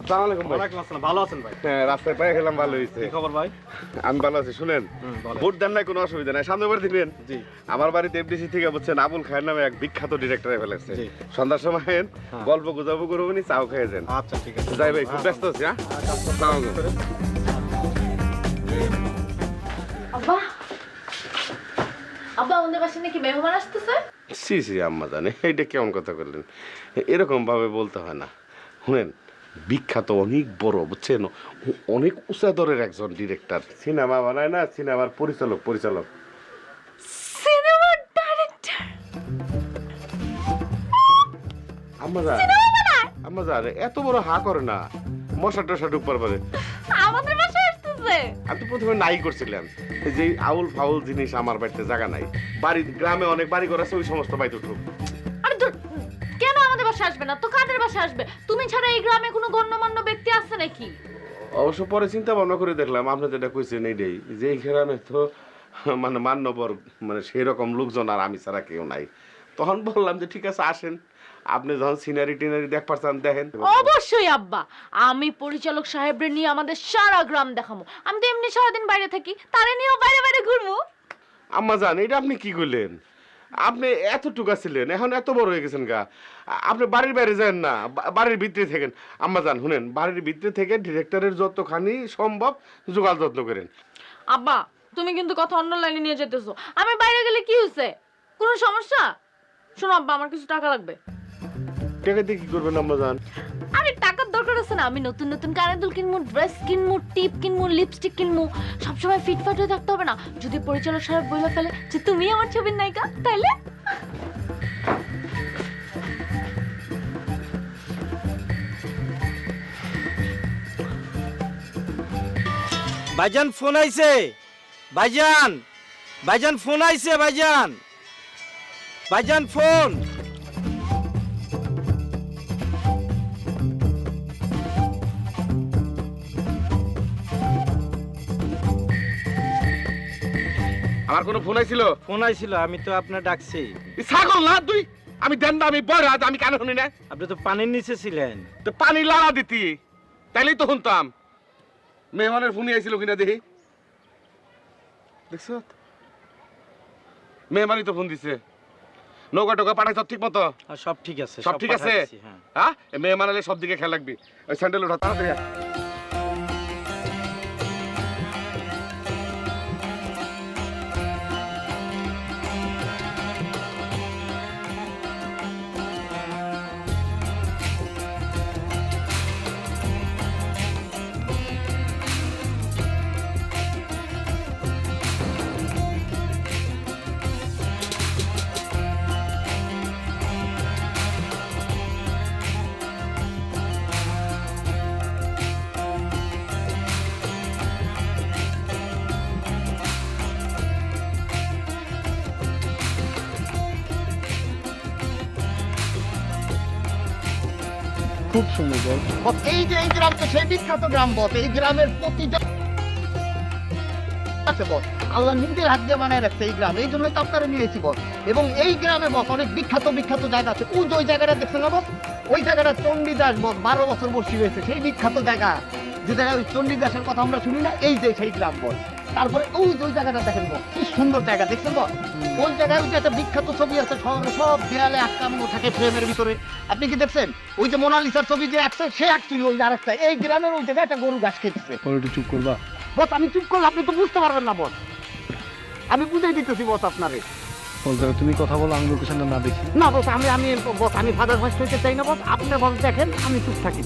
আসসালামু আলাইকুম ভাই। ওয়ালাইকুম আসসালাম। ভালো আছেন ভাই? হ্যাঁ, রাস্তায় পেয়ে গেলাম, ভালো হয়েছে। কি খবর ভাই? আমি ভালো আছি। শুনেন, বলেন। ভোট দেন নাই, কোনো অসুবিধা নাই, সামনে বার দিবেন। জি। আমার বাড়িতে এফডিসি থেকে বুঝছেন আবুল খায়ের নামে এক বিখ্যাত ডিরেক্টর ফেলেছে। জি। সন্ধ্যার সময় হ্যাঁ। গল্প গুজব করবো নি, চাও খেয়ে যান। আচ্ছা ঠিক আছে। যাই ভাই, খুব ব্যস্ত আছি। হ্যাঁ, আসসালামু আলাইকুম। আব্বা আব্বা আমাদের বাসায় নাকি মেহমান আসতেছে? সি সি আম্মা জানে, এইটা কেমন কথা করলেন? এরকম ভাবে বলতে হয় না। শুনেন, বিখ্যাত অনেক বড়, বুঝছেন, অনেক উঁচাদরের একজন ডিরেক্টর, সিনেমা বানায় না, সিনেমার পরিচালক। সিনেমার ডাইরেক্টর? আম্মা জান এত বড় হা করে না, মশা টশা ঢুকবার পারে। আমাদের বাসায় আসতেছে? আমি তো প্রথমে নাই করছিলাম যে আউল ফাউল জিনিস আমার বাড়িতে জায়গা নাই, বাড়ি গ্রামে অনেক বাড়ি ঘর আছে, ওই সমস্ত বাড়িতে উঠুক। আরে ধুর, কেন আমাদের বাসায় আসবে না তো কাদের বাসায় আসবে? তুমি ছাড়া এই গ্রামে কোনো গণ্যমান্য ব্যক্তি আছে নাকি? অবশ্য পরে চিন্তা ভাবনা করে দেখলাম আপনি যেটা কইছেন এইটাই, যে এই গ্রামে তো মানে মান্যবর মানে সেই রকম লোকজন আর আমি ছাড়া কেউ নাই। তখন বললাম যে ঠিক আছে আসেন, আপনি যখন সিনারি টিনারি দেখ পারছেন দেখেন। অবশ্যই আব্বা, আমি পরিচালক সাহেবরে নিয়ে আমাদের সারা গ্রাম দেখাবো। আমি তো এমনি সারাদিন বাইরে থাকি, তারে নিয়েও বাইরে বাইরে ঘুরবো। আম্মা জান এটা আপনি কি করলেন? আপনি এতটুকু ছিলেন, এখন এত বড় হয়ে গেছেন গা, আপনি বাড়ির বাইরে যান না, বাড়ির ভিতরে থাকেন। আম্মা জান শুনেন, বাড়ির ভিতরে থেকে ডিরেক্টরের যতখানি সম্ভব জোগাড় যত্ন করেন। আব্বা তুমি কিন্তু কথা অন্য লাইনে নিয়ে যেতেছো। আমি বাইরে গেলে কি হয়েছে? কোনো সমস্যা? শোনো আব্বা, আমার কিছু টাকা লাগবে। টাকা দিয়ে কি করবেন আম্মা জান? আরে টাকার দরকার আছে না? আমি নতুন নতুন কানের দুল কিনবো, ড্রেস কিনবো, টিপ কিনবো, লিপস্টিক কিনবো। সবসময় ফিটফাট হয়ে থাকতে হবে না। যদি পরিচালক সাহেব বলে ফেলে যে তুমি আমার ছবির নায়িকা, তাইলে ভাইজান ফোন আইছে। ভাইজান ফোন আইছে। ভাইজান ফোন। আমার কোনো ফোন আইছিল? ফোন আইছিল, আমি তো আপনার ডাকছি। ছাগল না তুই? আমি দেন না, আমি বড় আমি কেন শুনি না? আপনি তো পানির নিচে ছিলেন। তো পানি লাড়া দিতি, তাইলেই তো শুনতাম। মেহমানের ফোনই আইছিল কিনা দেখি, দেখছ? মেহমানই তো ফোন দিছে। নৌকা টোকা পাঠাইছ ঠিক মতো? আর সব ঠিক আছে। সব ঠিক আছে? পাঠাইছি, হ্যাঁ। হ্যাঁ, মেহমান এলে সব দিকে খেয়াল রাখবি। ওই স্যান্ডেল ওঠা তাড়াতাড়ি আয়। খুব সুন্দর বল। এই যে এই গ্রাম তো সেই বিখ্যাত গ্রাম বল, এই গ্রামের প্রতিটা আছে বল, আল্লাহ নিজের হাত দিয়ে বানায় রাখছে এই গ্রাম, এই জন্য তো আপনারা নিয়েছি বল। এবং এই গ্রামে বস অনেক বিখ্যাত জায়গা আছে। ওই যে ওই জায়গাটা দেখছেন না বস, ওই জায়গাটা চণ্ডীদাস বস 12 বছর বসি হয়েছে, সেই বিখ্যাত জায়গা, যে জায়গায় ওই চণ্ডীদাসের কথা আমরা শুনি না, এই যে সেই গ্রাম বল। তারপরে ওই যে ওই জায়গাটা দেখেন বল, কি সুন্দর জায়গা দেখছেন বল। ওই জায়গায় ওই যে একটা বিখ্যাত ছবি আছে, শহরে সব দেয়ালে আটকানো থাকে ফ্রেমের ভিতরে, আপনি কি দেখছেন? ওই যে মোনালিসার ছবি যে আঁকছে, সে আঁকছিল ওই আরেকটা। এই গ্রামের ওই জায়গায় একটা গরু ঘাস খেতেছে। একটু চুপ করবা? বস আমি চুপ করলে আপনি তো বুঝতে পারবেন না বস, আমি বুঝাই দিতেছি বস আপনারে। তুমি কথা বলো, আমি লোকেশনটা না দেখি। না বস, আমি ফাদার ফার্স্ট হইতে চাই না বস, আপনি বস দেখেন, আমি চুপ থাকি।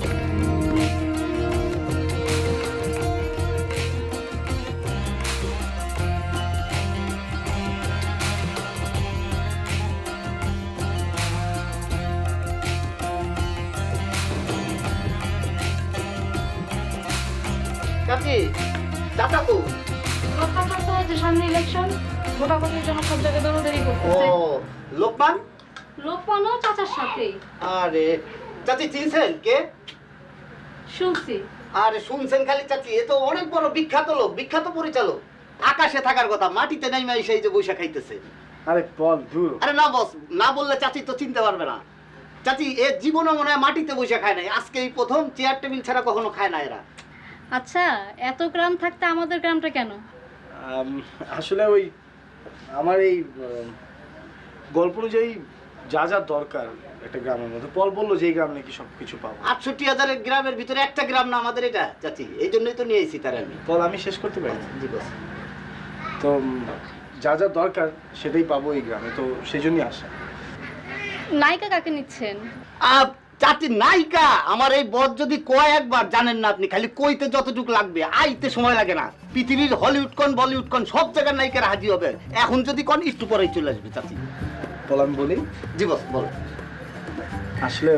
চাচি, চাচা তো সামনে ইলেকশন, ভোটাভুটির জন্য সব জায়গায় দৌড়াদৌড়ি ও করতেছে। লোকমান। লোকমানও চাচার সাথে আরে চাচি চিনছেন কে? শুনছি। আরে শুনছেন খালি চাচি, এ তো অনেক বড় বিখ্যাত লোক, বিখ্যাত পরিচালক। আকাশে থাকার কথা, মাটিতে নাইমা এসে এই যে বৈশা খাইতেছে। আরে বল দূর। আরে না বস, না বললে চাচি তো চিনতে পারবে না। চাচি এ জীবনে মনে হয় মাটিতে বসে খায় নাই, আজকে এই প্রথম চেয়ার টেবিল ছাড়া কখনো খায় না এরা। আচ্ছা, এত গ্রাম থাকতে আমাদের গ্রামটা কেন? আসলে ওই আমার এই গল্প অনুযায়ী যা যা দরকার একটা গ্রামের মধ্যে, পল বললো যে এই গ্রাম নাকি সব কিছু পাবো। 68,000 গ্রামের ভিতরে একটা গ্রাম না আমাদের এটা চাচি, এই জন্যই তো নিয়ে এসেছি তার আমি। পল আমি শেষ করতে পারি? জি বস। তো যা যা দরকার সেটাই পাবো এই গ্রামে, তো সেই জন্যই আসা। নায়িকা কাকে নিচ্ছেন? চাচি নায়িকা আমার এই বদ যদি কয় একবার জানেন না আপনি, খালি কইতে যতটুকু লাগবে আইতে সময় লাগে না। পৃথিবীর হলিউড কোন বলিউড কোন সব জায়গার নায়িকারা হাজির হবে, এখন যদি কোন একটু পরেই চলে আসবে চাচি। পল আমি বলি? জি বস বল। আসলে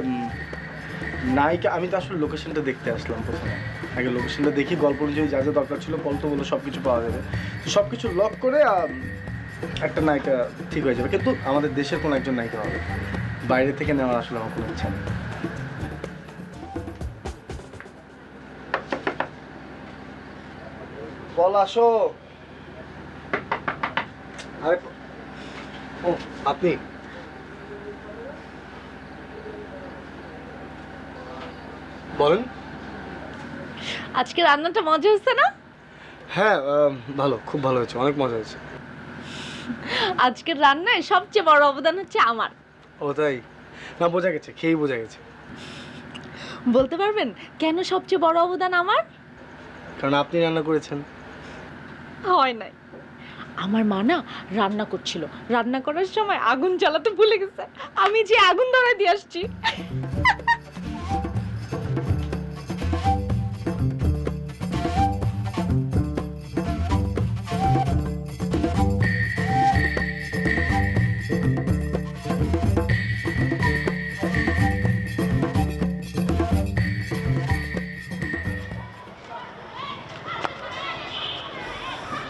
নায়িকা আমি তো আসলে লোকেশনটা দেখতে আসলাম প্রথমে, আগে লোকেশনটা দেখি গল্প অনুযায়ী যা যা দরকার ছিল পল তো বললো সব কিছু পাওয়া যাবে, তো সব কিছু লক করে একটা নায়িকা ঠিক হয়ে যাবে, কিন্তু আমাদের দেশের কোনো একজন নায়িকা হবে, বাইরে থেকে নেওয়ার আসলে আমার কোনো ইচ্ছা নেই। বল আসো। আরে ও আপনি? বলেন। আজকে রান্নাটা মজা হচ্ছে না? হ্যাঁ ভালো, খুব ভালো হয়েছে, অনেক মজা হয়েছে। আজকের রান্নায় সবচেয়ে বড় অবদান হচ্ছে আমার। ও তাই? না বোঝা গেছে, খেয়েই বোঝা গেছে। বলতে পারবেন কেন সবচেয়ে বড় অবদান আমার? কারণ আপনি রান্না করেছেন। হয় নাই, আমার মা না রান্না করছিল, রান্না করার সময় আগুন জ্বালাতে ভুলে গেছে, আমি যে আগুন ধরায় দিয়ে আসছি।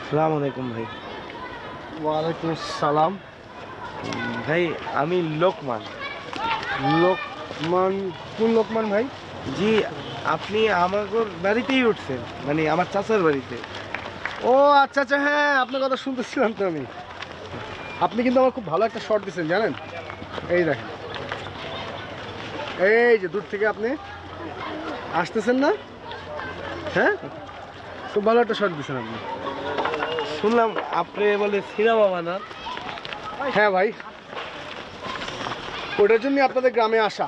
সালাম আলাইকুম ভাই। ওয়ালাইকুম সালাম। ভাই আমি লোকমান। লোকমান? কোন লোকমান ভাই? জি, আপনি আমার বাড়িতেই উঠছেন, মানে আমার চাচার বাড়িতে। ও আচ্ছা আচ্ছা, হ্যাঁ আপনার কথা শুনতেছিলাম তো আমি। আপনি কিন্তু আমার খুব ভালো একটা শট দিচ্ছেন জানেন, এই দেখেন, এই যে দূর থেকে আপনি আসতেছেন না, হ্যাঁ খুব ভালো একটা শট দিচ্ছেন আপনি। শুনলাম আপনি বলে সিনেমা বানান। হ্যাঁ ভাই, ওটার জন্য আপনাদের গ্রামে আসা।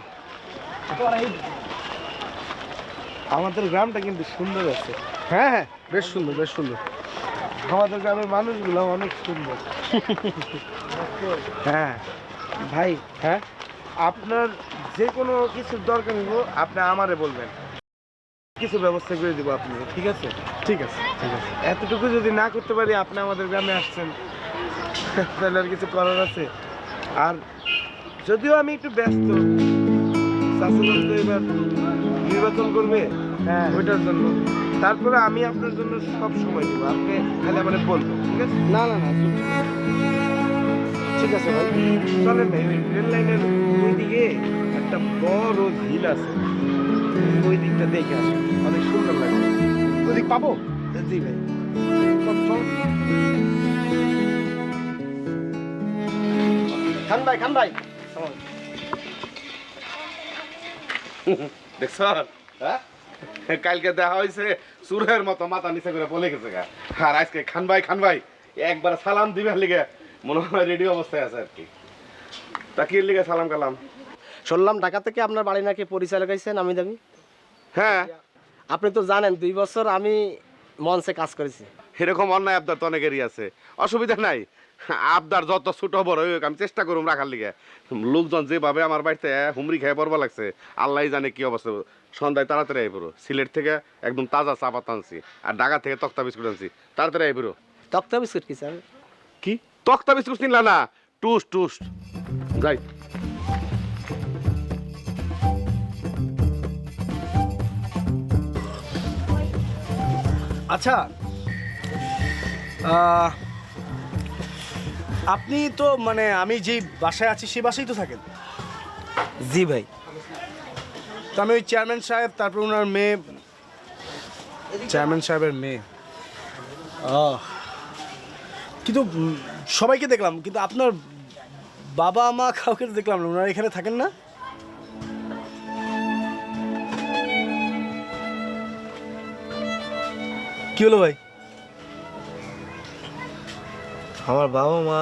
আমাদের গ্রামটা কিন্তু সুন্দর আছে। হ্যাঁ হ্যাঁ, বেশ সুন্দর বেশ সুন্দর। আমাদের গ্রামের মানুষগুলো অনেক সুন্দর। হ্যাঁ ভাই, হ্যাঁ আপনার যে কোনো কিছুর দরকার হইব আপনি আমারে বলবেন, কিছু ব্যবস্থা করে দিব আপনি, ঠিক আছে? ঠিক আছে ঠিক আছে। এতটুকু যদি না করতে পারি, আপনি আমাদের গ্রামে আসছেন, তাহলে আর কিছু করার আছে? আর যদিও আমি একটু ব্যস্ত, চাষাবাদ তো এবার নির্বাচন করবে, হ্যাঁ ওইটার জন্য, তারপরে আমি আপনার জন্য সব সময় দেবো, আপনি খালি আমার বলবেন, ঠিক আছে? না না না ঠিক আছে ভাই। চলেন ভাই, ওই রেল লাইনের ওই দিকে একটা বড় ঝিল আছে, ওই দিকটা দেখে আসেন, অনেক সুন্দর লাগে। ওদিক পাবো? জি ভাই। চল। খান ভাই খান ভাই। দেখছ হ্যাঁ, কালকে দেখা হয়েছে সুরের মতো মাথা নিচে করে বলে গেছে গা, আর আজকে খান ভাই একবার সালাম দিবার লিগে মনে হয় রেডি অবস্থায় আছে আর কি। তা কি লিগে সালাম কালাম? শুনলাম ঢাকা থেকে আপনার বাড়ি নাকি পরিচালক আইছেন আমি দাবি। হ্যাঁ, আপনি তো জানেন 2 বছর আমি মঞ্চে কাজ করেছি। এরকম অন্যায় আবদার তো অনেকেরই আছে, অসুবিধা নাই। আবদার যত ছোট বড় হোক আমি চেষ্টা করুম রাখার লিগে। লোকজন যেভাবে আমার বাড়িতে হুমড়ি খেয়ে পড়বা লাগছে, আল্লাহ জানে কি অবস্থা। সন্ধ্যায় তাড়াতাড়ি আই পড়ো, সিলেট থেকে একদম তাজা চা পাতা আনছি, আর ঢাকা থেকে তক্তা বিস্কুট আনছি, তাড়াতাড়ি আই পড়ো। তক্তা বিস্কুট কি স্যার? কি তক্তা বিস্কুট কিনলা না? টুস্ট টুস্ট যাই। আচ্ছা আপনি তো মানে আমি যে বাসায় আছি সেই বাসায় তো থাকেন? জি ভাই। তো আমি ওই চেয়ারম্যান সাহেব, তারপর ওনার মেয়ে, চেয়ারম্যান সাহেবের মেয়ে, কিন্তু সবাইকে দেখলাম, কিন্তু আপনার বাবা মা কাউকে তো দেখলাম না। ওনারা এখানে থাকেন না? কি হলো ভাই? আমার বাবা মা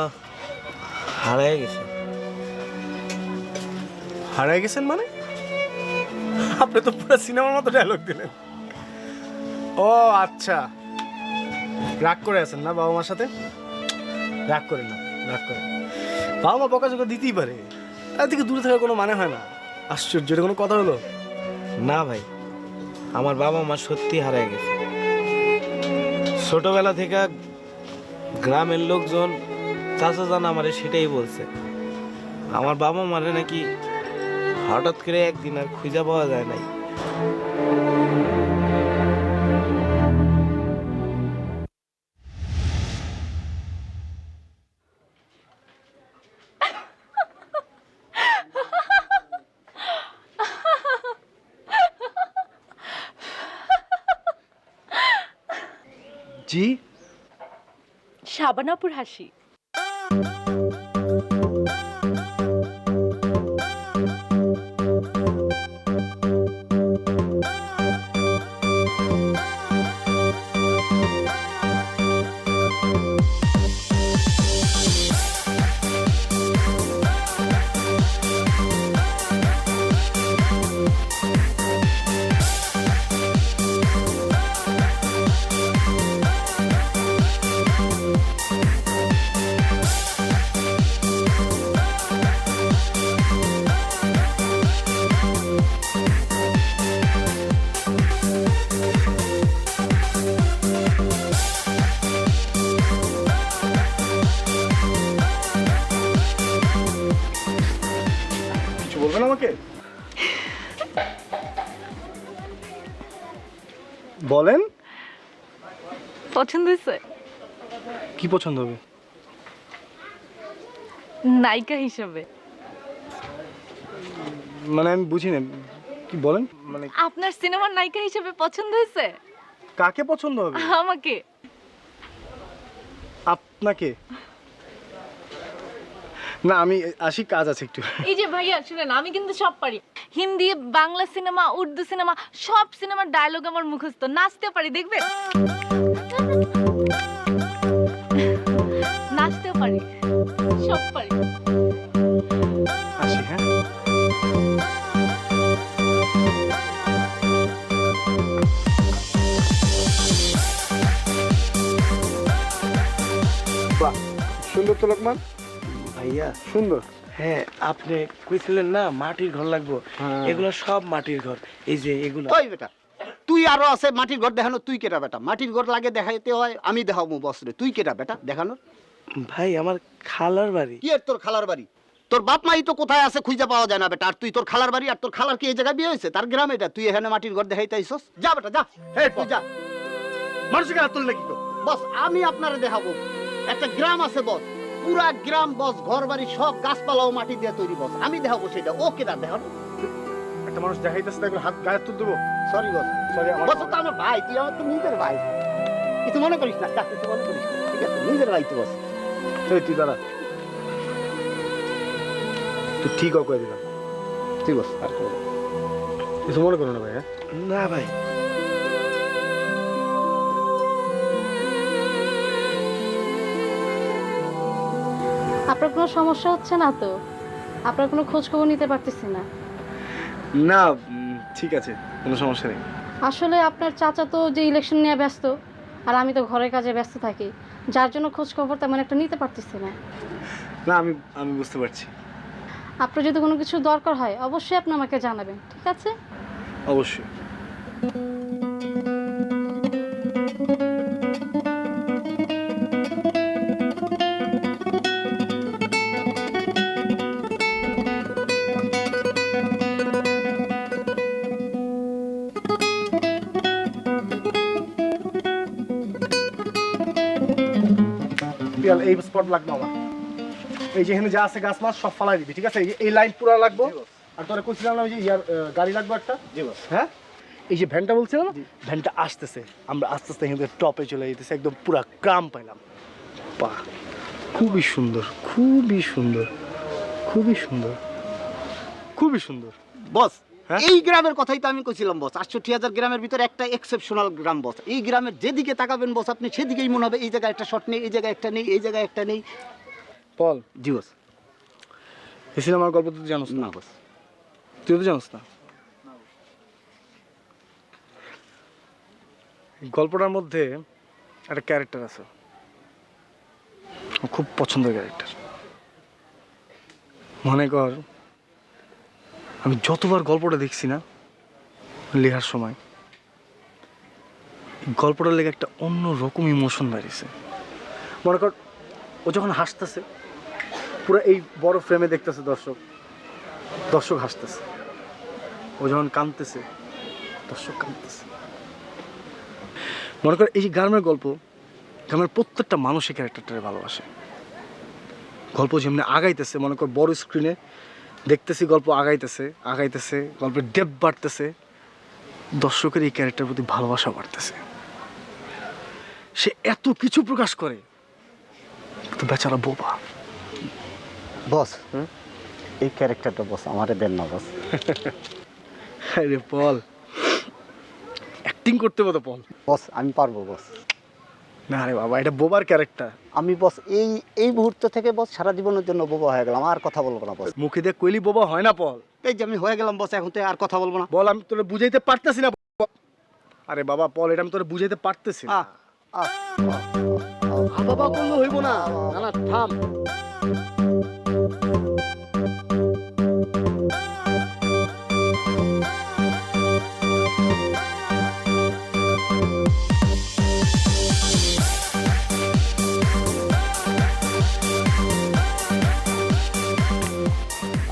হারায় গেছে। হারায় গেছেন মানে? আপনি তো পুরো সিনেমার মতো ডায়লগ দিলেন। ও আচ্ছা, রাগ করে আছেন না বাবা মার সাথে? রাগ করেন না, রাগ করেন। বাবা মা বকাঝকা দিতেই পারে, তার থেকে দূরে থাকার কোনো মানে হয় না। আশ্চর্য, এটা কোনো কথা হলো? না ভাই, আমার বাবা মা সত্যি হারায় গেছে। ছোটবেলা থেকে গ্রামের লোকজন চাচা জান আমারে সেটাই বলছে। আমার বাবা মারে নাকি হঠাৎ করে একদিন আর খুঁজে পাওয়া যায় নাই। জি, শাবানাপুর হাসি। কিছু বলবেন আমাকে? বলেন, পছন্দ হয়েছে? কি পছন্দ হবে? নায়িকা হিসেবে। মানে আমি বুঝি না, কি বলেন? মানে আপনার সিনেমার নায়িকা হিসেবে পছন্দ হয়েছে? কাকে পছন্দ হবে? আমাকে। আপনাকে? না, আমি আসি, কাজ আছে একটু। এই যে ভাইয়া শুনেন, আমি কিন্তু সব পারি। হিন্দি, বাংলা সিনেমা, উর্দু সিনেমা, সব সিনেমার ডায়লগ আমার মুখস্থ। নাচতে পারি, দেখবেন? নাচতেও পারি, সব পারি। আসি, হ্যাঁ। বাহ, সুন্দর তো লোকমান। ভাইয়া সুন্দর। হ্যাঁ, আপনি কইছিলেন না মাটির ঘর লাগবো, এগুলো সব মাটির ঘর। এই যে এগুলো। ওই বেটা, তুই আরো আছে মাটির ঘর দেখানো? তুই কেটা বেটা? মাটির ঘর লাগে দেখাইতে হয়, আমি দেখাবো বসরে। তুই কেটা বেটা দেখানোর? ভাই আমার খালার বাড়ি। কি এর তোর খালার বাড়ি? তোর বাপ মাই তো কোথায় আছে খুঁজে পাওয়া যায় না বেটা। আর তুই তোর খালার বাড়ি, আর তোর খালার কি এই জায়গায় বিয়ে হয়েছে? তার গ্রামে এটা, তুই এখানে মাটির ঘর দেখাইতে আইছস? যা বেটা যা, তুই যা। মানুষকে হাত তুললে কি তো? বস আমি আপনারে দেখাবো, একটা গ্রাম আছে বস, পুরা গ্রাম বস, ঘর বাড়ি সব গাছপালাও মাটি দিয়ে তৈরি বস। আমি দেখাবো সেটা। ও কেটা দেখানো? একটা মানুষ দেখাইতেছে, তাকে হাত গায়ে তুল দেবো? সরি বস, সরি, আমার বস তো আমার ভাই, তুই আমার তো নিজের ভাই। কিছু মনে করিস না, কিছু মনে করিস না, ঠিক আছে? নিজের ভাই তো বস। এই তুই দাঁড়া, তুই ঠিক করে দিলাম। তুই বস, আর করো না। কিছু মনে করো না ভাই। হ্যাঁ, না ভাই, আপনার কোনো সমস্যা হচ্ছে না তো? আপনার কোনো খোঁজ খবর নিতে পারতেছি না। না ঠিক আছে, কোনো সমস্যা নেই। আসলে আপনার চাচা তো যে ইলেকশন নিয়ে ব্যস্ত, আর আমি তো ঘরের কাজে ব্যস্ত থাকি, যার জন্য খোঁজ খবর তেমন একটা নিতে পারতেছি না। না, আমি বুঝতে পারছি। আপনার যদি কোনো কিছু দরকার হয় অবশ্যই আপনি আমাকে জানাবেন, ঠিক আছে? অবশ্যই। এই স্পট লাগবে আমার। এই যে এখানে যা আছে গাছ মাছ সব ফালাই দিবি, ঠিক আছে? এই লাইন পুরো লাগবে। আর তোরা কইছিলাম না যে ইয়ার গাড়ি লাগবে একটা। জি বস। হ্যাঁ, এই যে ভ্যানটা বলছিলাম, ভ্যানটা আসতেছে, আমরা আস্তে আস্তে এখান থেকে টপে চলে যেতেছে, একদম পুরা গ্রাম পাইলাম। বাহ, খুবই সুন্দর, খুবই সুন্দর, খুবই সুন্দর, খুবই সুন্দর। বস হ্যাঁ? এই গ্রামের কথাই তো আমি কইছিলাম বস, 68,000 গ্রামের ভিতরে একটা এক্সেপশনাল গ্রাম বস। এই গ্রামের যেদিকে তাকাবেন বস আপনি সেদিকেই মনে হবে এই জায়গায় একটা শট নেই, এই জায়গায় একটা নেই, এই জায়গায় একটা নেই। পল, জি বস। এই সিনেমার গল্প তুই জানোস না? না বস। তুই তো জানোস না? এই গল্পটার মধ্যে একটা ক্যারেক্টার আছে, আমার খুব পছন্দের ক্যারেক্টার। মনে কর আমি যতবার গল্পটা দেখছি না লেখার সময়, এই গল্পটার লেগে একটা অন্য রকম ইমোশন বাড়িছে। মনে কর ও যখন হাসতেছে, পুরো এই বড় ফ্রেমে দেখতেছে দর্শক, দর্শক হাসতেছে। ও যখন কাঁদতেছে, দর্শক কাঁদতেছে। মনে কর এই যে গ্রামের গল্প, গ্রামের প্রত্যেকটা মানুষই ক্যারেক্টারটারে ভালোবাসে। গল্প যেমনি আগাইতেছে, মনে কর বড় স্ক্রিনে দেখতেছি গল্প আগাইতেছে আগাইতেছে, গল্পের ডেপথ বাড়তেছে, দর্শকের এই ক্যারেক্টারের প্রতি ভালোবাসা বাড়তেছে। সে এত কিছু প্রকাশ করে, তো বেচারা বোবা। বস এই ক্যারেক্টারটা বস আমারে দেন না বস। আরে পল, অ্যাক্টিং করতে বলো পল। বস আমি পারবো বস। না রে বাবা, এটা বোবার ক্যারেক্টার। আমি বস এই মুহূর্ত থেকে বস সারা জীবনের জন্য বোবা হয়ে গেলাম, আর কথা বলবো না বস। মুখে দিয়ে কইলি বোবা হয় না পল। এই যে আমি হয়ে গেলাম বস, এখন তো আর কথা বলবো না। বল, আমি তোরে বুঝাইতে পারতেছি না। আরে বাবা পল, এটা আমি তোরে বুঝাইতে পারতেছি না। বাবা করলে হইব না, না না থাম।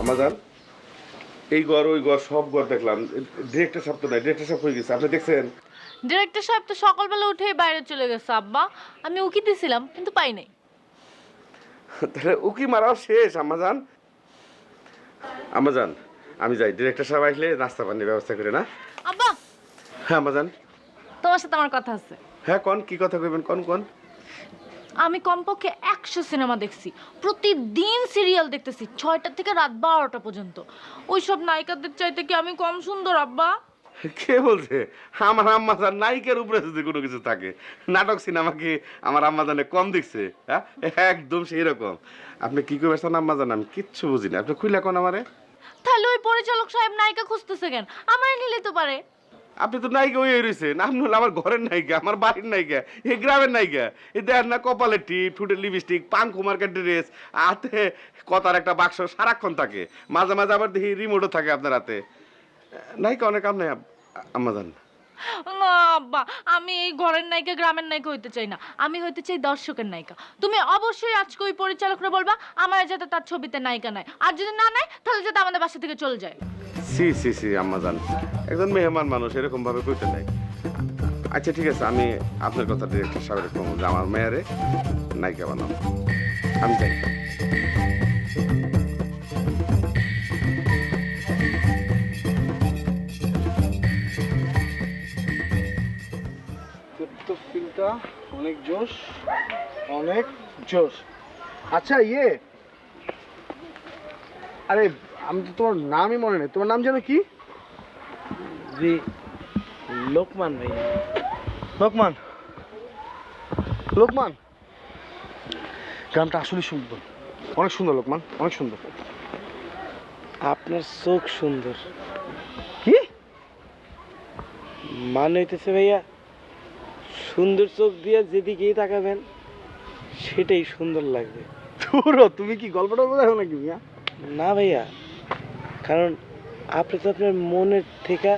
আমাজান, এই ঘর ওই ঘর সব ঘর দেখলাম, ডিরেক্টর সাহেব তো নাই, ডিরেক্টর সাহেব হয়ে গেছে, আপনি দেখছেন? ডিরেক্টর সাহেব তো সকালবেলা উঠেই বাইরে চলে গেছে আব্বা। আমি উকি দিছিলাম কিন্তু পাই নাই। তাহলে উকি মারাও শেষ। আমাজান, আমাজান আমি যাই, ডিরেক্টর সাহেব আসলে নাস্তা পানির ব্যবস্থা করে না। আব্বা, হ্যাঁ আমাজান। তোমার সাথে আমার কথা আছে। হ্যাঁ কোন, কি কথা কইবেন কোন কোন? আমি কমপক্ষে 100 সিনেমা দেখছি, প্রতিদিন সিরিয়াল দেখতেছি 6টা থেকে রাত 12টা পর্যন্ত। ওইসব নায়িকাদের চাইতে কি আমি কম সুন্দর আব্বা? কে বলছে? আমার আম্মাজান নায়িকার উপরে যদি কোনো কিছু থাকে, নাটক সিনেমা কি আমার আম্মাজানে কম দেখছে? হ্যাঁ, একদম সেই রকম। আপনি কি করবেন আম্মাজান, আমি কিচ্ছু বুঝি না। আপনি খুইলা কোন আমারে? তাহলে ওই পরিচালক সাহেব নায়িকা খুঁজতেছে কেন? আমায় নিলে তো পারে। আপনি তো নায়িকা হয়ে রয়েছেন, আপনি হলো আমার ঘরের নায়িকা, আমার বাড়ির নায়িকা, এই গ্রামের নায়িকা। এই দেখেন না, কপালের টিপ, ঠুটের লিপস্টিক, পাঙ্কু মার্কেট ড্রেস, হাতে কথার একটা বাক্স সারাক্ষণ থাকে, মাঝে মাঝে আবার দেখি রিমোটও থাকে আপনার হাতে। নায়িকা অনেক কাম নাই আম্মাজান। না আব্বা, আমি এই ঘরের নায়িকা গ্রামের নায়িকা হইতে চাই না, আমি হইতে চাই দর্শকের নায়িকা। তুমি অবশ্যই আজকে ওই পরিচালকরা বলবা আমার যাতে তার ছবিতে নায়িকা নাই, আর যদি না নেয় তাহলে যাতে আমাদের বাসা থেকে চলে যায়। সি সি সি আম্মাজান, একজন মেহমান মানুষ এরকম ভাবে কইতে নাই। আচ্ছা ঠিক আছে, আমি আপনার কথা ডিরেক্টর সাহেবের কম যে আমার মেয়ারে নায়িকা বানাবো। আমি যাই। ফিল্মটা অনেক জোশ, অনেক জোশ। আচ্ছা আরে আমি তো তোমার নামই মনে নেই, তোমার নাম যেন কি? জি, লোকমান ভাই। লোকমান। লোকমান, গ্রামটা আসলে সুন্দর, অনেক সুন্দর লোকমান, অনেক সুন্দর। আপনার চোখ সুন্দর। কি মানে হইতেছে ভাইয়া, সুন্দর চোখ দিয়ে যেদিকেই তাকাবেন সেটাই সুন্দর লাগবে। তুমি কি গল্পটা বোঝাও নাকি মিয়া? না ভাইয়া, কারণ আপনি তো আপনার মনের থেকে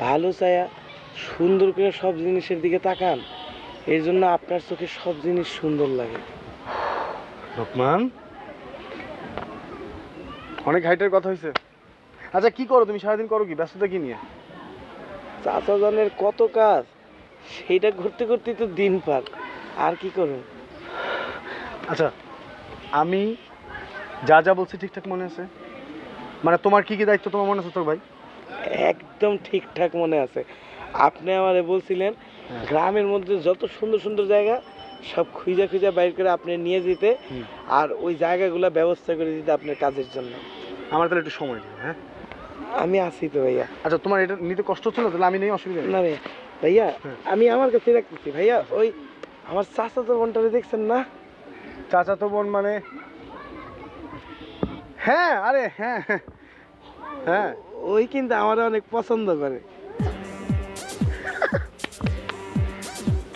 ভালো চায়া সুন্দর করে সব জিনিসের দিকে তাকান, এই জন্য আপনার চোখে সব জিনিস সুন্দর লাগে। লোকমান, অনেক হাইটের কথা হয়েছে। আচ্ছা কি করো তুমি সারাদিন, করো কি, ব্যস্ততা কি নিয়ে? চাচা জানের কত কাজ, সেইটা করতে করতেই তো দিন পার, আর কি করুন। আচ্ছা আমি যা যা বলছি ঠিকঠাক মনে আছে? মানে তোমার কি কি দায়িত্ব তোমার মনে আছে তোর ভাই? একদম ঠিকঠাক মনে আছে। আপনি আমারে বলছিলেন গ্রামের মধ্যে যত সুন্দর সুন্দর জায়গা সব খুঁজা খুঁজা বাইর করে আপনি নিয়ে যেতে, আর ওই জায়গাগুলো ব্যবস্থা করে দিতে আপনার কাজের জন্য। আমার তাহলে একটু সময় দিও। হ্যাঁ আমি আছি তো ভাইয়া। আচ্ছা তোমার এটা নিতে কষ্ট হচ্ছে না, তাহলে আমি নেই, অসুবিধা নেই। না ভাইয়া, ভাইয়া আমি আমার কাছে রাখতেছি ভাইয়া। ওই আমার চাচাতো বোনটারে দেখছেন না? চাচাতো বোন মানে? হ্যাঁ, আরে হ্যাঁ হ্যাঁ, হ্যাঁ। ওই কিন্তু আমার অনেক পছন্দ করে।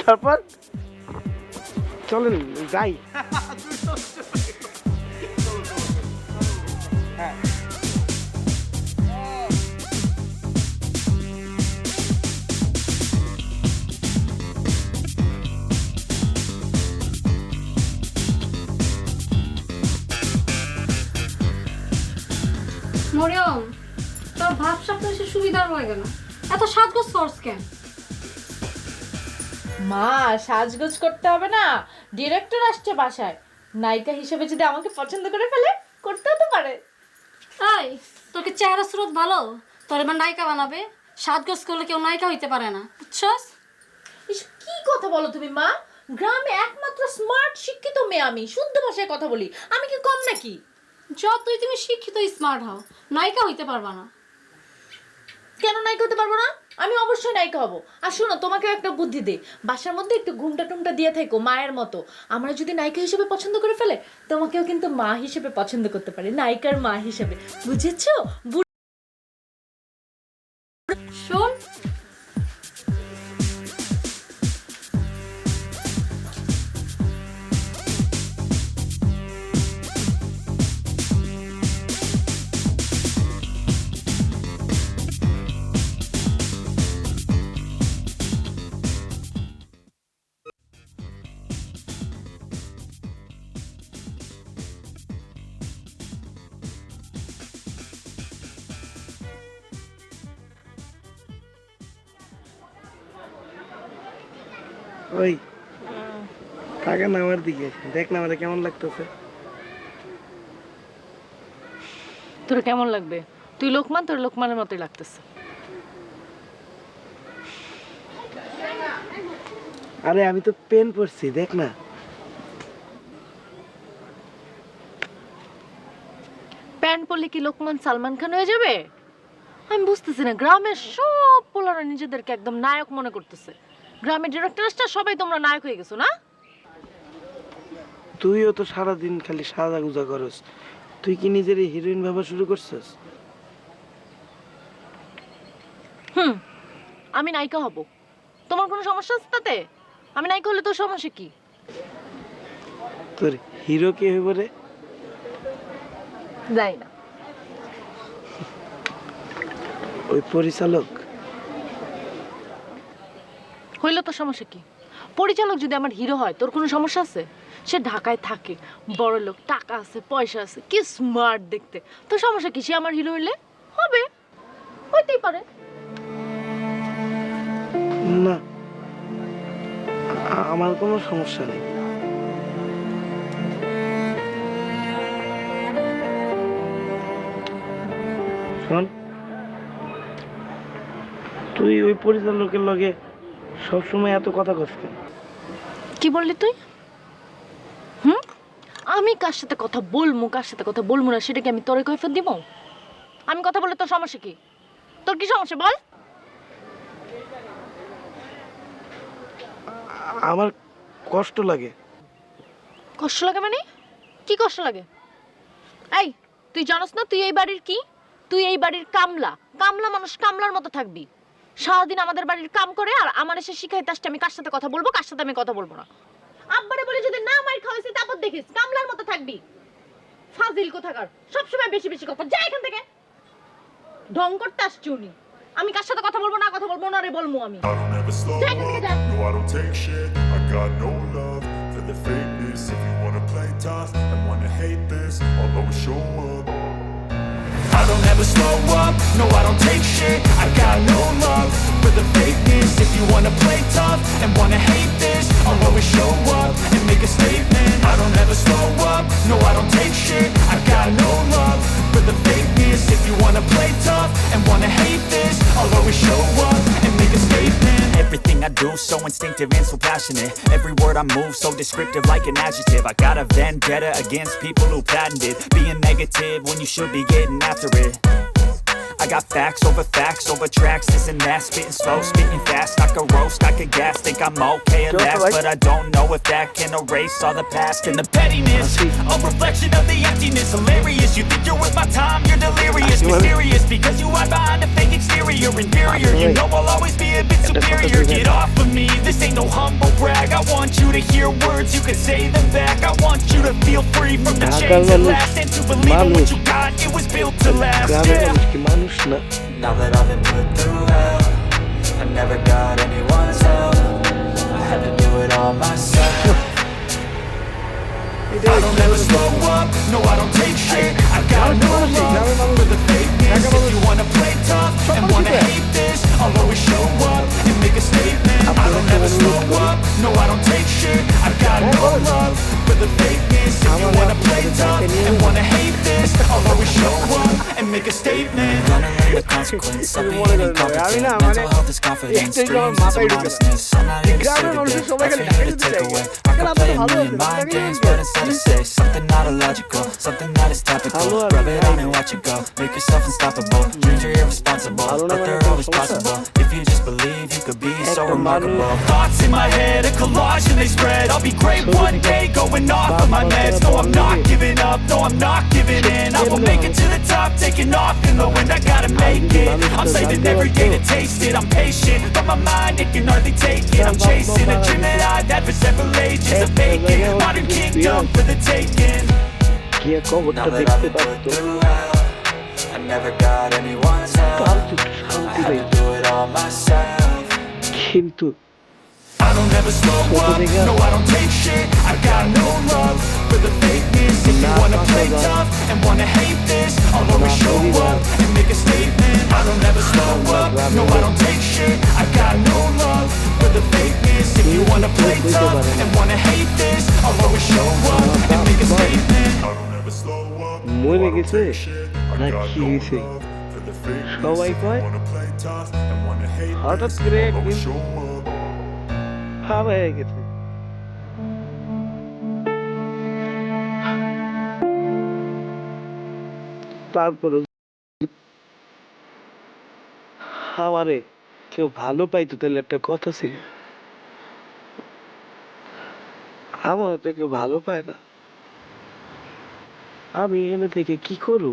তারপর চলেন যাই। মরিয়ম, তোর ভাবসাব তো এসে সুবিধার হয়ে গেল, এত সাজগোজ সোর্স কেন? মা, সাজগোজ করতে হবে না, ডিরেক্টর আসছে বাসায়। নায়িকা হিসেবে যদি আমাকে পছন্দ করে ফেলে, করতেও তো পারে। এই, তোর কি চেহারা স্রোত ভালো? তোর এবার নায়িকা বানাবে? সাজগোজ করলে কেউ নায়িকা হইতে পারে না, বুঝছস? এসব কি কথা বলো তুমি মা? গ্রামে একমাত্র স্মার্ট শিক্ষিত মেয়ে আমি, শুদ্ধ ভাষায় কথা বলি। আমি কি কম নাকি? যতই তুমি শিক্ষিত স্মার্ট হও, নায়িকা হইতে পারবা না। কেন নায়িকা হতে পারবো না? আমি অবশ্যই নায়িকা হব। আর শোনো, তোমাকে একটা বুদ্ধি দেই, বাসার মধ্যে একটু ঘুমটা টুমটা দিয়ে থাকো মায়ের মতো। আমরা যদি নায়িকা হিসেবে পছন্দ করে ফেলে, তোমাকেও কিন্তু মা হিসেবে পছন্দ করতে পারে, নায়িকার মা হিসেবে, বুঝেছো? শোন, ওই তাকা না আমার দিকে, দেখ না আমার কেমন লাগতেছে। তোর কেমন লাগবে? তুই লোকমান, তোর লোকমানের মতোই লাগতেছে। আরে আমি তো পেন পরছি, দেখ না। প্যান্ট পরলে কি লোকমান সালমান খান হয়ে যাবে? আমি বুঝতেছি না, গ্রামের সব পোলারা নিজেদেরকে একদম নায়ক মনে করতেছে। গ্রামের ডিরেক্টরটা সবাই তোমরা নায়ক হয়ে গেছো না? তুইও তো সারাদিন খালি সাজা গুজা করস, তুই কি নিজের হিরোইন ভাবা শুরু করছিস? আমি নায়িকা হব, তোমার কোনো সমস্যা আছে তাতে? আমি নায়িকা হলে তোর সমস্যা কি? তোর হিরো কে হইব রে? যাই না। ওই পরিচালক। হইলে তোর সমস্যা কি? পরিচালক যদি আমার হিরো হয়, তোর কোনো সমস্যা আছে? সে ঢাকায় থাকে, বড় লোক, টাকা আছে, পয়সা আছে, কি স্মার্ট দেখতে। তোর সমস্যা কি? সে আমার হিরো হইলে হবে, হইতেই পারে। না, আমার কোনো সমস্যা নেই। শোন, তুই ওই পরিচালকের লগে সবসময় এত কথা কস কেন? কি বললি তুই? আমি কার সাথে কথা বলবো, কার সাথে কথা বলবো না, সেটা কি আমি তোরে কৈফিয়ত দিব? আমি কথা বললে তোর সমস্যা কি? তোর কি সমস্যা বল? আমার কষ্ট লাগে। কষ্ট লাগে মানে? কি কষ্ট লাগে? এই, তুই জানোস না তুই এই বাড়ির কি? তুই এই বাড়ির কামলা। কামলা মানুষ কামলার মতো থাকবি। সারাদিন আমাদের বাড়ির কাম করে আর আমার এসে শিখাইতে আসছে আমি কার সাথে কথা বলবো, কার সাথে আমি কথা বলবো না। আব্বারে বলে যদি না মার খাওয়াইছি, তারপর দেখিস কামলার মতো থাকবি। ফাজিল কোথাকার, সবসময় বেশি বেশি কথা। যা এখান থেকে, ঢং করতে আসছি উনি। আমি কার সাথে কথা বলবো না রে বলবো আমি। I don't ever slow Take it, up, Dad. no I don't take shit. I got no love for the fakeness. If you wanna play tough and wanna hate this, I'll always show up. I don't ever slow up, no I don't take shit. I got no love for the fakeness. If you wanna play tough and wanna hate this, I'll always show up and make a statement. I don't ever slow up, no I don't take shit. I got no love for the fakeness. If you wanna play tough and wanna hate this, I'll always show up and make a statement. Everything I do so instinctive and so passionate. Every word I move so descriptive like an adjective. I got a vendetta against people who patented being negative when you should be getting after it. I got facts over tracks, this and that, spitting slow, spitting fast. I could roast, I could gas, think I'm okay at last, but I don't know if that can erase all the past and the pettiness. A reflection of the emptiness, hilarious. You think you're worth my time, you're delirious, mysterious, because you hide behind a fake exterior, inferior. You know I'll always be a bit superior. Get off of me, this ain't no humble brag. I want you to hear words, you can say them back. I want you to feel free from the chains that last, and to believe in what you got, it was built to last. Yeah. Now that I've been put through hell, I never got anyone's help. I had to do it all myself. I don't ever slow up, no I don't take shit. I got no love for the fakeness. If you wanna play tough and wanna hate this, I'll always show up and make a statement. I don't ever slow up, no I don't take shit. I got no love for the fakeness. If you wanna play tough and wanna hate this, I'll always show up and make a statement. Gonna learn the consequence of being incompetent. Mental health is confidence, dreams is a modestness. I'm not here to save the day, nothing here to take away. I can play a million mind games, but instead to say something not illogical, something that is topical. Rub it on and watch it go, make yourself unstoppable. Dreams are irresponsible, but they're always possible. If you just believe, you could be so remarkable. Thoughts in my head, a collage and they spread. I'll be great one day, going off of my meds. No, I'm not giving up, no, I'm not giving in. I will make it to the top, taking off in the wind. I gotta make it, I'm saving every day to taste it. I'm patient, but my mind, it can hardly take it. I'm chasing a dream that I've had for several ages. A vacant, modern kingdom for the taking. Now that I've been put through hell, I never got anyone's help. I had to do it all myself. I don't ever slow up, no I don't take shit. I got no love for the fakeness. If you wanna play tough and wanna hate this, I'll always show up and make a statement. I don't ever slow up, no I don't take shit. I got no love for the fakeness. If you wanna play tough and wanna hate this, I'll always show up and make a statement. I don't ever slow up. মরে গেছে I না got কি no হয়েছে love for the fakeness. সবাই কয় Wanna play tough and wanna hate হঠাৎ this, করে I'll একদিন always show up. হাওয়া হয়ে গেছে তারপরে হাওয়ারে কেউ ভালো পাইতো তাহলে একটা কথা ছিল আমার তো কেউ ভালো পায় না আমি এনে থেকে কি করব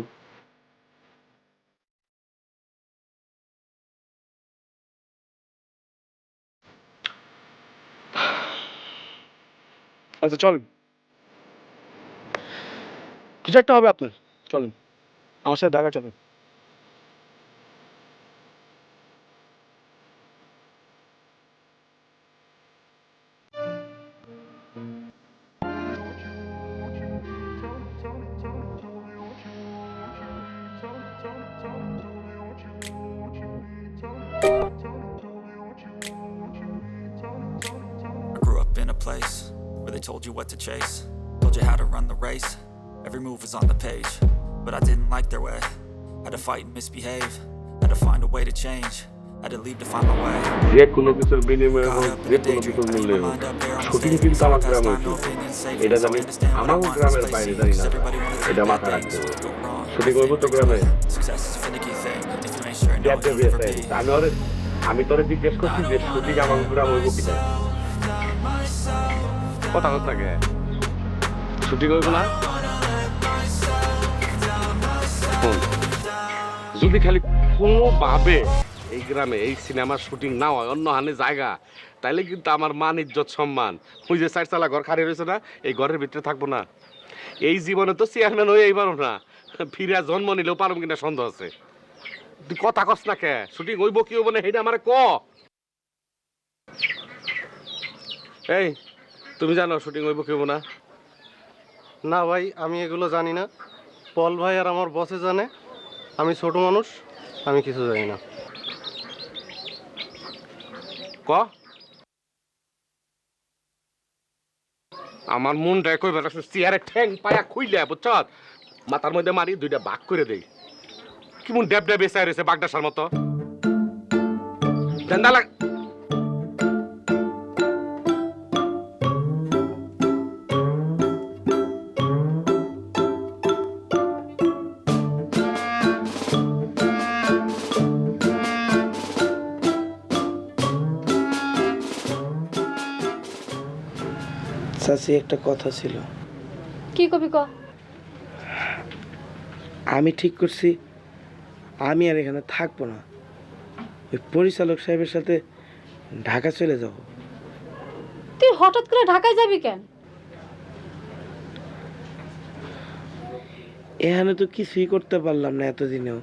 আচ্ছা চলেন কিছু একটা হবে আপনার চলেন আমার সাথে ঢাকা চলেন I grew up in a place where they told you what to chase, told you how to run the race. Every move was on the page, but I didn't like their way. Had to fight and misbehave, had to find a way to change, had to leave to find my way. যে কোনো কিছুর বিনিময়ে Caught হোক up যে in a কোনো daydream, কিছুর I মূল্যে need my হোক mind up there on shooting stage. কিন্তু আমার Past গ্রামে time, no হচ্ছে opinions safe, এটা so জানি I understand what I আমার want, this গ্রামের place বাইরে জানি seems. না Everybody wanna take এটা bad মাথায় things, রাখতে হবে go wrong. শুটিং করবো তো গ্রামে Success is a finicky thing, if you ain't sure, no, দেখতে you'll never পেয়েছে be. আমি তোরে জিজ্ঞেস করছি যে শুটিং আমার গ্রাম হইব কিনা কথা কথা থাকে শুটিং হইব না শোন, যদি খালি কোনোভাবে এই গ্রামে এই সিনেমার শুটিং না হয় অন্য হানে জায়গা তাইলে কিন্তু আমার মান ইজ্জত সম্মান ওই যে চারচালা ঘর খাড়ি রয়েছে না এই ঘরের ভিতরে থাকবো না এই জীবনে তো চেয়ারম্যান হয়ে এইবারও না ফিরে জন্ম নিলেও পারম কিনা সন্দেহ আছে তুই কথা কস না কে শুটিং হইব কি হইব না সেইটা আমারে ক এই তুমি জানো শুটিং হইব কি হইব না না ভাই আমি এগুলো জানি না পল ভাই আর আমার বসে জানে আমি ছোট মানুষ আমি কিছু জানি না ক আমার মনটা কই বেলা চেয়ারে ঠ্যাং পায়া খুইলে বুঝছ মাথার মধ্যে মারি দুইটা বাঘ করে দেই কেমন ড্যাব ড্যাব এসে রয়েছে বাগদাসার মতো ঠান্ডা লাগ চাচি একটা কথা ছিল। কি কবি ক? আমি ঠিক করছি আমি আর এখানে থাকবো না, ওই পরিচালক সাহেবের সাথে ঢাকা চলে যাব। তুই হঠাৎ করে ঢাকায় যাবি কেন? এখানে তো কিছুই করতে পারলাম না এতদিনেও,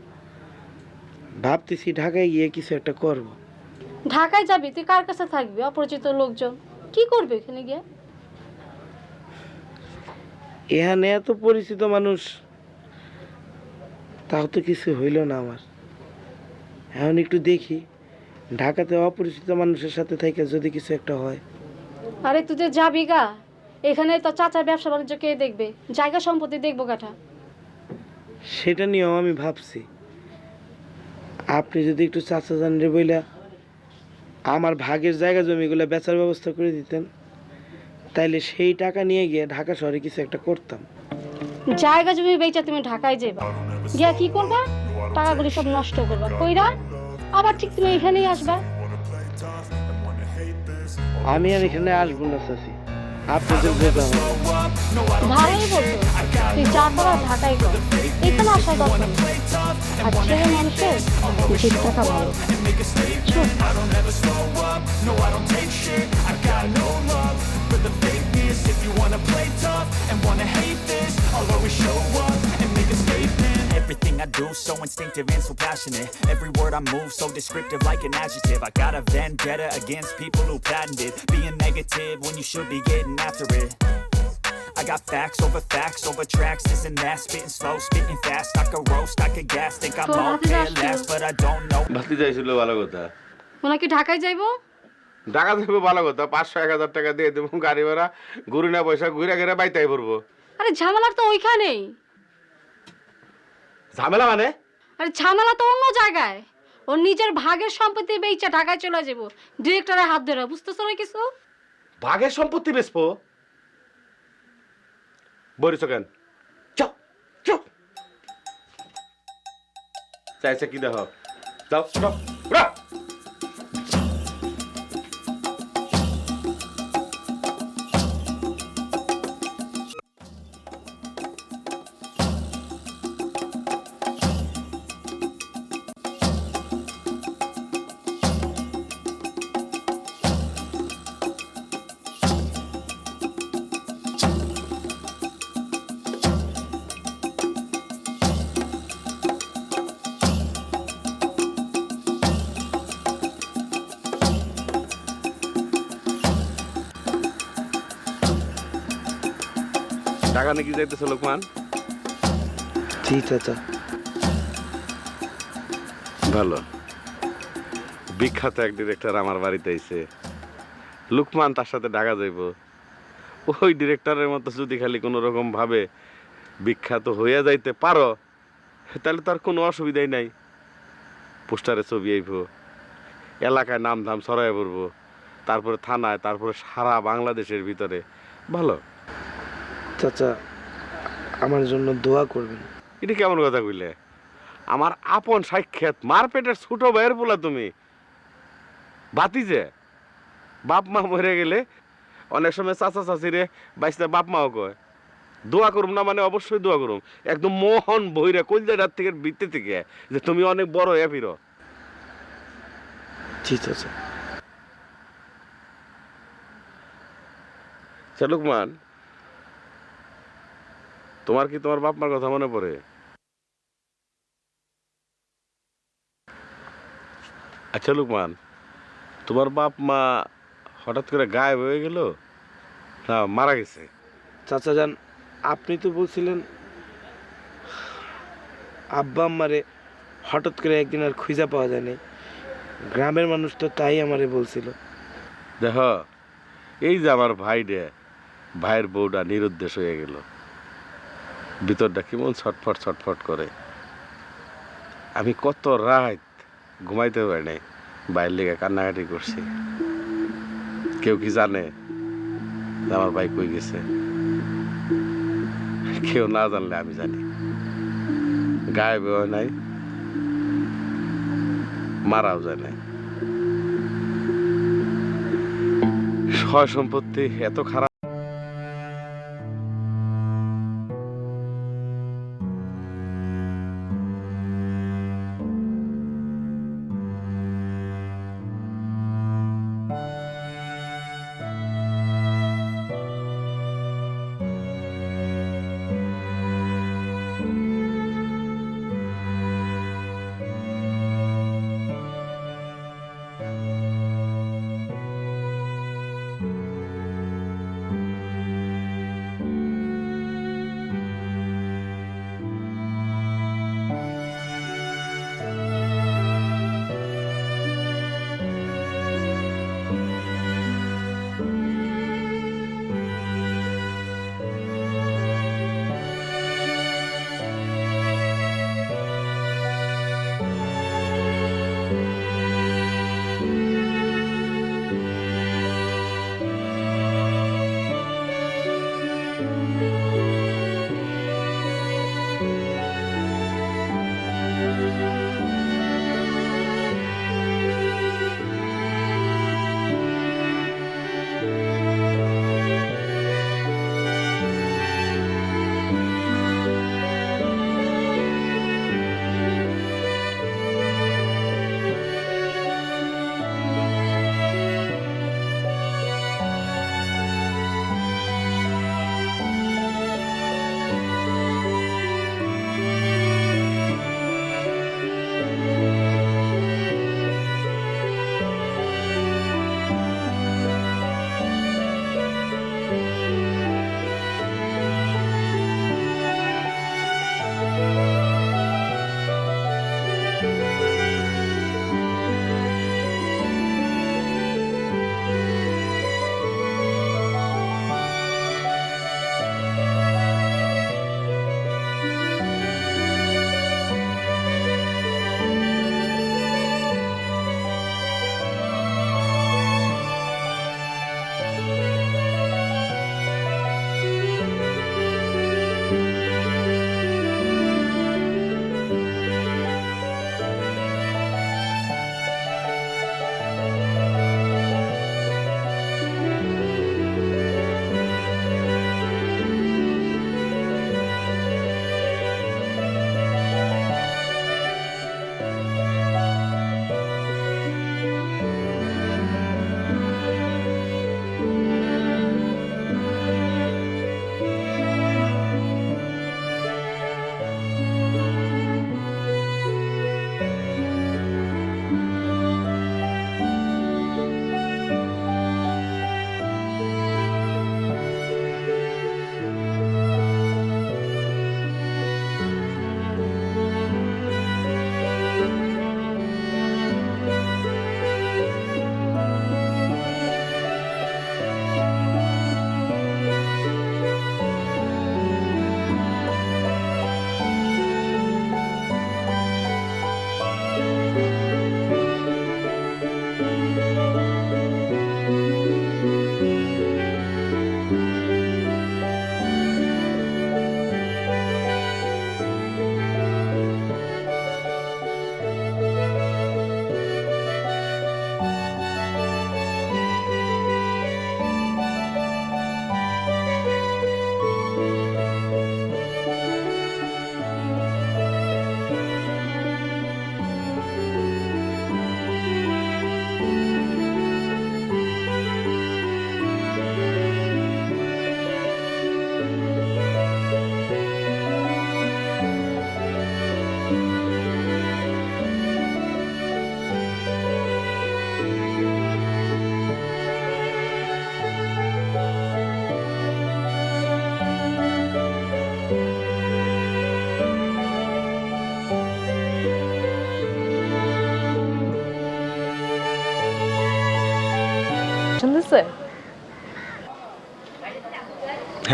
ভাবতেছি ঢাকায় গিয়ে কিছু একটা করব। ঢাকায় যাবি, তুই কার কাছে থাকবি? অপরিচিত লোকজন, কি করবে এখানে গিয়ে? এখানে এত পরিচিত মানুষ, তাও তো কিছু হইল না আমার। এখন একটু দেখি ঢাকাতে অপরিচিত মানুষের সাথে থেকে যদি কিছু একটা হয়। আরে তুই যে যাবি গা, এখানে তো চাচার ব্যবসা বাণিজ্য কে দেখবে? জায়গা সম্পত্তি দেখবো কাঠা। সেটা নিয়েও আমি ভাবছি, আপনি যদি একটু চাচা জান রে বইলা আমার ভাগের জায়গা জমিগুলো বেচার ব্যবস্থা করে দিতেন, তাইলে সেই টাকা নিয়ে গিয়ে ঢাকা শহরে কিছু একটা করতাম। জায়গা জমি বেচা তুমি ঢাকায় যাবা, গিয়া কি করবা? টাকাগুলি সব নষ্ট করবা, কইরা আবার ঠিক তুমি এখানেই আসবা। আমি আর এখানে আসবো না চাচি, আপনি তো যেতে হবে। ভালোই বলতো, তুই যা করার ঢাকায় কর, এখানে আসার দরকার নেই। আর ছেলে মানুষের বেশি টাকা ভালো। Everything I do so instinctive and so passionate. Every word I move so descriptive like an adjective. I got a vendetta against people who patented being negative when you should be getting after it. I got facts over tracks, this and that, spitting slow, spitting fast. I could roast, I could gas, think I'm okay at last, but I don't know. ভাতি যাইছিল ভালো কথা। ওনাকে ঢাকায় যাইবো? ঢাকা যাবে ভালো কথা, 500-1000 টাকা দিয়ে দেবো গাড়ি ভাড়া, ঘুরি না পয়সা ঘুরে ঘুরে বাইতাই পড়বো। আরে ঝামেলা তো ওইখানেই। ঝামেলা মানে? আরে ঝামেলা তো অন্য জায়গায়। ও নিজের ভাগের সম্পত্তি বেচা ঢাকায় চলে যাবো, ডিরেক্টরের হাত ধরে। বুঝতেছো না কিছু? ভাগের সম্পত্তি বেচবো? বলিস কেন? চুপ চুপ, চাইছে কি দেখো, যাও চুপ উড়া। ঢাকা নাকি যাইতেছে লোকমান? জি চাচা। ভালো, বিখ্যাত এক ডিরেক্টর আমার বাড়িতে আইছে, লোকমান তার সাথে ঢাকা যাইব। ওই ডিরেক্টরের মতো যদি খালি কোনো রকম ভাবে বিখ্যাত হইয়া যাইতে পারো, তাহলে তার কোনো অসুবিধাই নাই। পোস্টারে ছবি আইব, এলাকায় নাম ধাম ছড়াই পড়বো, তারপরে থানায়, তারপরে সারা বাংলাদেশের ভিতরে। ভালো। চাচা আমার জন্য দোয়া করবেন। এটা কেমন কথা কইলে? আমার আপন সাক্ষাৎ মারপেটের ছোট ভাইয়ের বলা তুমি। ভাতিজে, বাপ মা মরে গেলে অনেক সময় চাচা চাচিরে বাইসটা বাপ মাও কয়। দোয়া করুম না মানে অবশ্যই দোয়া করুম, একদম মোহন বইরা কলজাটার থেকে ভিত্তি থেকে, যে তুমি অনেক বড় হয়ে ফিরো। জি চাচা। লোকমান, তোমার কি তোমার বাপ মার কথা মনে পড়ে? আচ্ছা লোকমান, তোমার বাপ মা হঠাৎ করে গায়েব হয়ে গেল না মারা গেছে? চাচা যান, আপনি তো বলছিলেন আব্বা আম্মারে হঠাৎ করে একদিন আর খুঁজে পাওয়া যায়নি। গ্রামের মানুষ তো তাই আমারে বলছিল। দেখো, এই যে আমার ভাইয়ের বউটা নিরুদ্দেশ হয়ে গেল, ভিতরটা কেমন ছটফট ছটফট করে। আমি কত রাত ঘুমাইতে পারি নাই, বাইরের লেগে কান্নাকাটি করছি। কেউ কি জানে যে আমার ভাই কই গেছে? কেউ না জানলে আমি জানি। গায়েব হয় নাই, মারাও যায় নাই। সয় সম্পত্তি এত খারাপ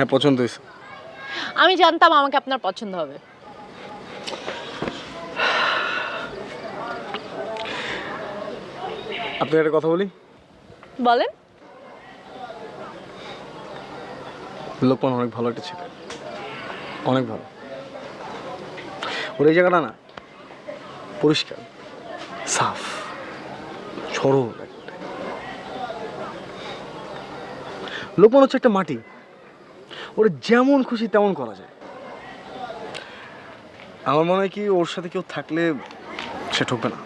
হ্যাঁ পছন্দ হয়েছে। আমি জানতাম আমাকে আপনার পছন্দ হবে। আপনাকে একটা কথা বলি, বলেন। লোকমান অনেক ভালো একটা ছেলে, অনেক ভালো। ওর এই জায়গাটা না পরিষ্কার, সাফ, সরল একটা। লোকমান হচ্ছে একটা মাটি, ওর যেমন খুশি তেমন করা যায়। আমার মনে হয় কি ওর সাথে কেউ থাকলে সে ঠকবে না।